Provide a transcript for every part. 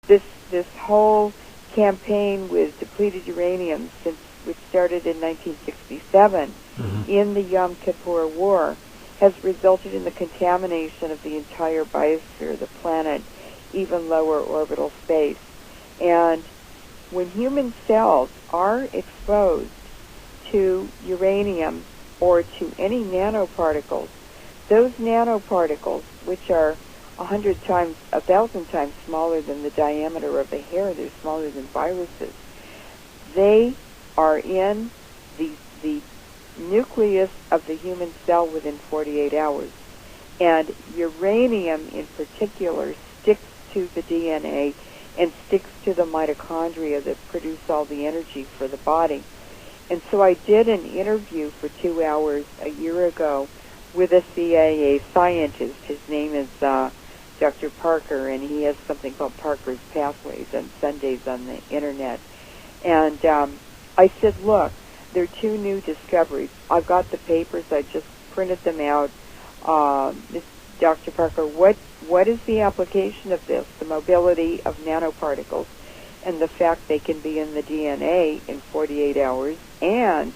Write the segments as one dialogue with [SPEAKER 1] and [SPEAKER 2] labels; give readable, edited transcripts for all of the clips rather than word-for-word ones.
[SPEAKER 1] this whole campaign with depleted uranium, which started in 1967 in the Yom Kippur War, has resulted in the contamination of the entire biosphere, the planet, even lower orbital space. And when human cells are exposed to uranium or to any nanoparticles, those nanoparticles, which are 100 times, 1,000 times smaller than the diameter of a hair, they're smaller than viruses, they are in the nucleus of the human cell within 48 hours. And uranium in particular sticks to the DNA and sticks to the mitochondria that produce all the energy for the body. And so I did an interview for 2 hours a year ago with a CIA scientist. His name is Dr. Parker, and he has something called Parker's Pathways on Sundays on the Internet. And I said, look, there are 2 new discoveries. I've got the papers. I just printed them out. Dr. Parker, what is the application of this, the mobility of nanoparticles, and the fact they can be in the DNA in 48 hours? And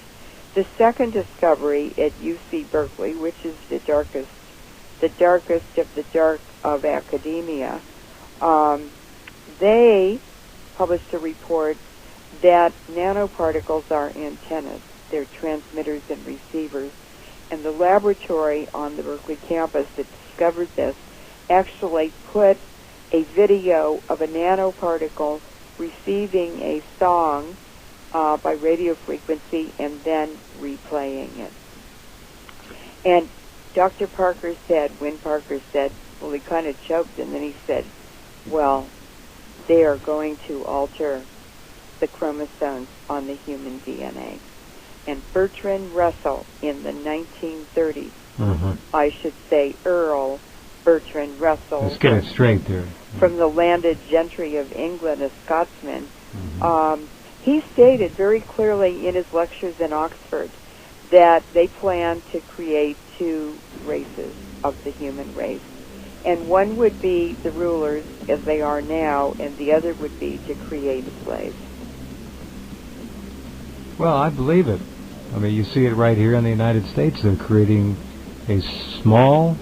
[SPEAKER 1] the second discovery at UC Berkeley, which is the darkest of the dark of academia, they published a report that nanoparticles are antennas. They're transmitters and receivers. And the laboratory on the Berkeley campus that discovered this actually put a video of a nanoparticle receiving a song by radio frequency and then replaying it. And Dr. Parker said, Win Parker said, well, he kind of choked, and then he said, well, they are going to alter the chromosomes on the human DNA. And Bertrand Russell in the 1930s, I should say Earl Bertrand Russell.
[SPEAKER 2] Let's get it straight there.
[SPEAKER 1] From the landed gentry of England, a Scotsman, he stated very clearly in his lectures in Oxford that they plan to create 2 races of the human race. And one would be the rulers, as they are now, and the other would be to create slaves.
[SPEAKER 2] Well, I believe it. I mean, you see it right here in the United States. They're creating a small,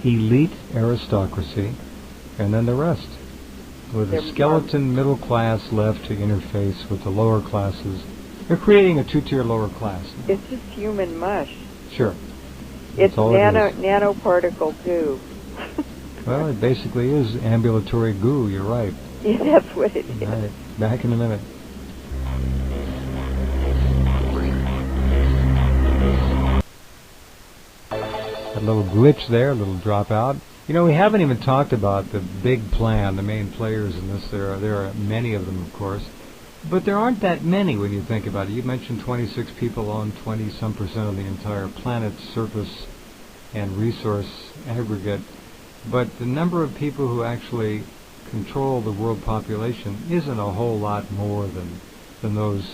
[SPEAKER 2] elite aristocracy, and then the rest, with a skeleton middle class left to interface with the lower classes. They're creating a 2-tier lower class.
[SPEAKER 1] It's just human mush.
[SPEAKER 2] Sure.
[SPEAKER 1] It's nanoparticle goo.
[SPEAKER 2] Well, it basically is ambulatory goo, you're right.
[SPEAKER 1] Yeah, that's what it is.
[SPEAKER 2] All right. Back in a minute. A little glitch there, a little dropout. You know, we haven't even talked about the big plan, the main players in this. There are many of them, of course, but there aren't that many when you think about it. You mentioned 26 people own 20-some% of the entire planet's surface and resource aggregate, but the number of people who actually control the world population isn't a whole lot more than those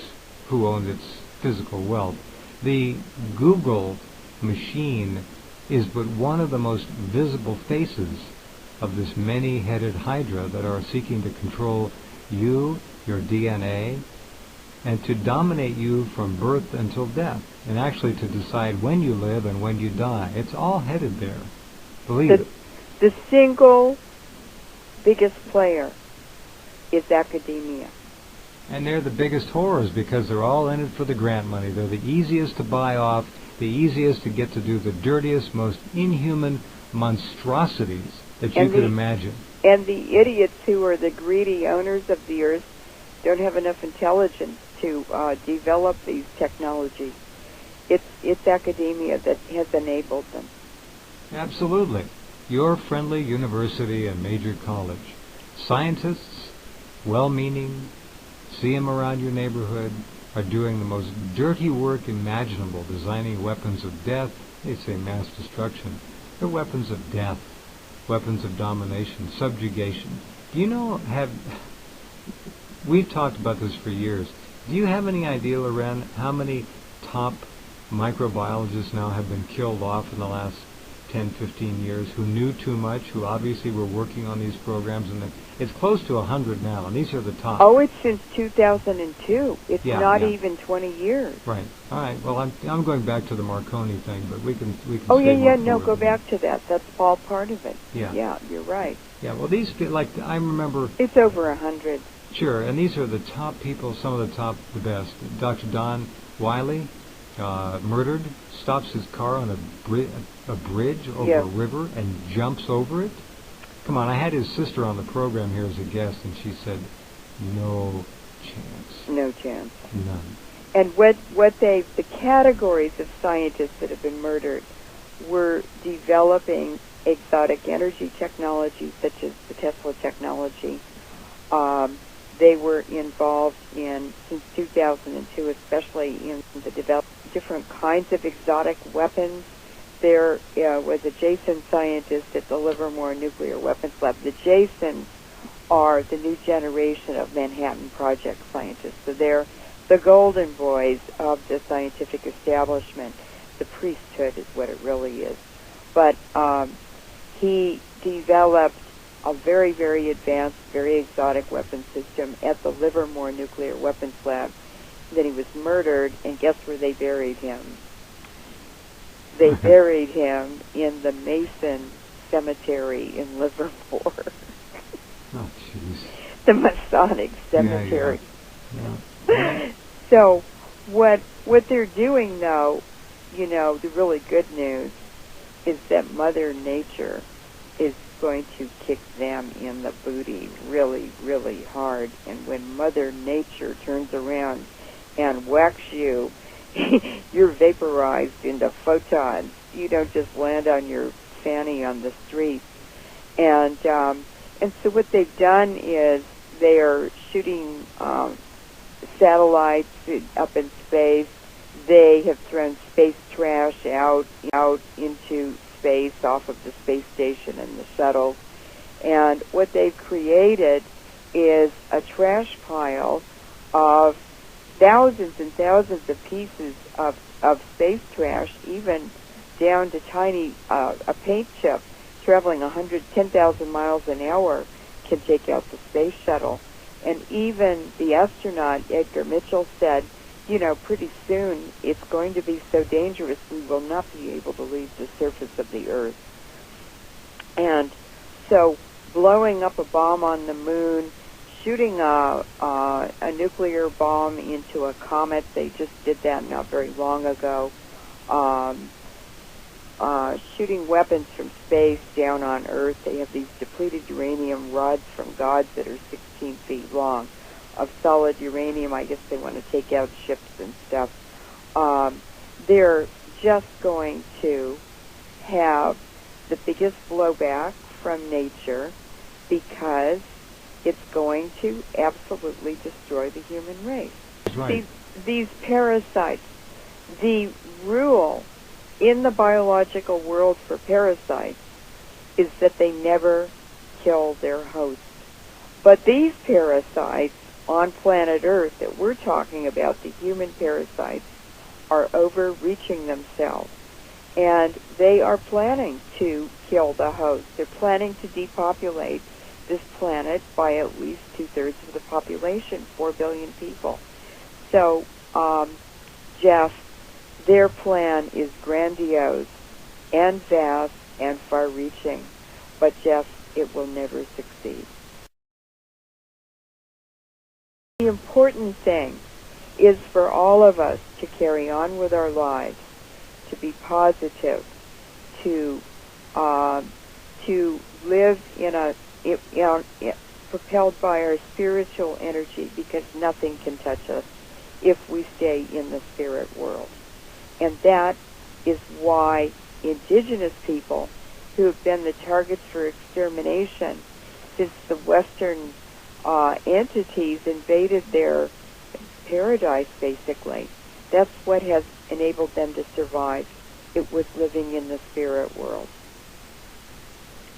[SPEAKER 2] who own its physical wealth. The Google machine is but one of the most visible faces of this many-headed hydra that are seeking to control you, your DNA, and to dominate you from birth until death, and actually to decide when you live and when you die. It's all headed there. Believe it.
[SPEAKER 1] The single biggest player is academia.
[SPEAKER 2] And they're the biggest horrors because they're all in it for the grant money. They're the easiest to buy off, the easiest to get to do the dirtiest, most inhuman monstrosities that you could imagine.
[SPEAKER 1] And the idiots who are the greedy owners of the earth don't have enough intelligence to develop these technologies. It's academia that has enabled them.
[SPEAKER 2] Absolutely. Your friendly university and major college. Scientists, well-meaning, see them around your neighborhood, are doing the most dirty work imaginable, designing weapons of death. They say mass destruction. They're weapons of death, weapons of domination, subjugation. Do you know, we've talked about this for years. Do you have any idea, Leuren, how many top microbiologists now have been killed off in the last 10, 15 years who knew too much, who obviously were working on these programs, and it's close to 100 now, and these are the top.
[SPEAKER 1] Oh, it's since 2002. It's not
[SPEAKER 2] yeah.
[SPEAKER 1] even 20 years.
[SPEAKER 2] Right. All right. Well, I'm going back to the Marconi thing, but we can.
[SPEAKER 1] Oh,
[SPEAKER 2] say
[SPEAKER 1] yeah.
[SPEAKER 2] more
[SPEAKER 1] No,
[SPEAKER 2] forward.
[SPEAKER 1] go back to that. That's all part of it.
[SPEAKER 2] Yeah.
[SPEAKER 1] Yeah, you're right.
[SPEAKER 2] Yeah. Well, these like I remember.
[SPEAKER 1] It's over 100.
[SPEAKER 2] Sure, and these are the top people. Some of the top, the best. Dr. Don Wiley, murdered, stops his car on a bridge over a river and jumps over it. Come on, I had his sister on the program here as a guest, and she said, no chance.
[SPEAKER 1] No chance.
[SPEAKER 2] None.
[SPEAKER 1] And what the categories of scientists that have been murdered were developing exotic energy technology, such as the Tesla technology. They were involved in, since 2002, especially in the development of different kinds of exotic weapons. There was a Jason scientist at the Livermore Nuclear Weapons Lab. The Jasons are the new generation of Manhattan Project scientists. So they're the golden boys of the scientific establishment. The priesthood is what it really is. But he developed a very, very advanced, very exotic weapon system at the Livermore Nuclear Weapons Lab. Then he was murdered, and guess where they buried him? They buried him in the Mason Cemetery in Livermore.
[SPEAKER 2] Oh, jeez.
[SPEAKER 1] The Masonic Cemetery.
[SPEAKER 2] Yeah.
[SPEAKER 1] So what they're doing, though, the really good news is that Mother Nature is going to kick them in the booty really, really hard. And when Mother Nature turns around and whacks you, you're vaporized into photons. You don't just land on your fanny on the street. And so what they've done is they are shooting satellites up in space. They have thrown space trash out into space off of the space station and the shuttles. And what they've created is a trash pile of thousands and thousands of pieces of space trash, even down to tiny, a paint chip traveling 10,000 miles an hour can take out the space shuttle. And even the astronaut, Edgar Mitchell, said, pretty soon it's going to be so dangerous we will not be able to leave the surface of the Earth. And so blowing up a bomb on the moon, shooting a nuclear bomb into a comet, they just did that not very long ago, shooting weapons from space down on Earth. They have these depleted uranium rods from gods that are 16 feet long of solid uranium. I guess they want to take out ships and stuff. They're just going to have the biggest blowback from nature because it's going to absolutely destroy the human race.
[SPEAKER 2] Right.
[SPEAKER 1] These parasites, the rule in the biological world for parasites is that they never kill their host. But these parasites on planet Earth that we're talking about, the human parasites, are overreaching themselves. And they are planning to kill the host. They're planning to depopulate this planet by at least 2/3 of the population, 4 billion people. So, Jeff, their plan is grandiose and vast and far-reaching. But, Jeff, it will never succeed. The important thing is for all of us to carry on with our lives, to be positive, to live propelled by our spiritual energy, because nothing can touch us if we stay in the spirit world. And that is why indigenous people, who have been the targets for extermination since the Western entities invaded their paradise, basically, that's what has enabled them to survive. It was living in the spirit world.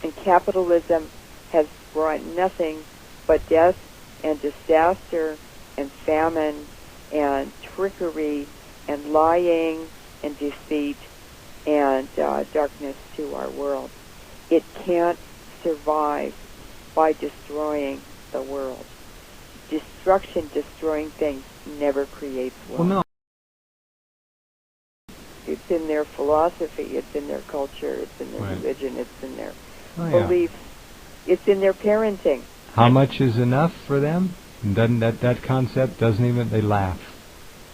[SPEAKER 1] And capitalism has brought nothing but death and disaster and famine and trickery and lying and deceit and darkness to our world. It can't survive by destroying the world. Destruction, destroying things, never creates wealth.
[SPEAKER 2] Well, no.
[SPEAKER 1] It's in their philosophy, it's in their culture, it's in their
[SPEAKER 2] Right.
[SPEAKER 1] religion, it's in their
[SPEAKER 2] Oh,
[SPEAKER 1] beliefs, it's in their parenting.
[SPEAKER 2] How much is enough for them? And doesn't that concept doesn't even, they laugh.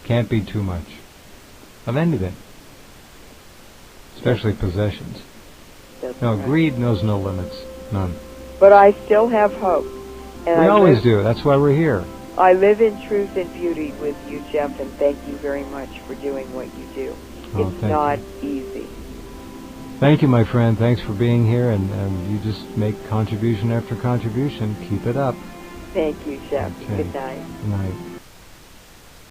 [SPEAKER 2] Can't be too much of anything, especially possessions.
[SPEAKER 1] That's
[SPEAKER 2] No,
[SPEAKER 1] right.
[SPEAKER 2] greed knows no limits, none.
[SPEAKER 1] But I still have hope. And
[SPEAKER 2] We
[SPEAKER 1] I
[SPEAKER 2] always
[SPEAKER 1] live,
[SPEAKER 2] do. That's why we're here.
[SPEAKER 1] I live in truth and beauty with you, Jeff, and thank you very much for doing what you do.
[SPEAKER 2] Oh,
[SPEAKER 1] It's
[SPEAKER 2] thank
[SPEAKER 1] not
[SPEAKER 2] you.
[SPEAKER 1] easy.
[SPEAKER 2] Thank you, my friend. Thanks for being here, and you just make contribution after contribution. Keep it up.
[SPEAKER 1] Thank you, Jeff.
[SPEAKER 2] Okay.
[SPEAKER 1] Good night.
[SPEAKER 2] Good night.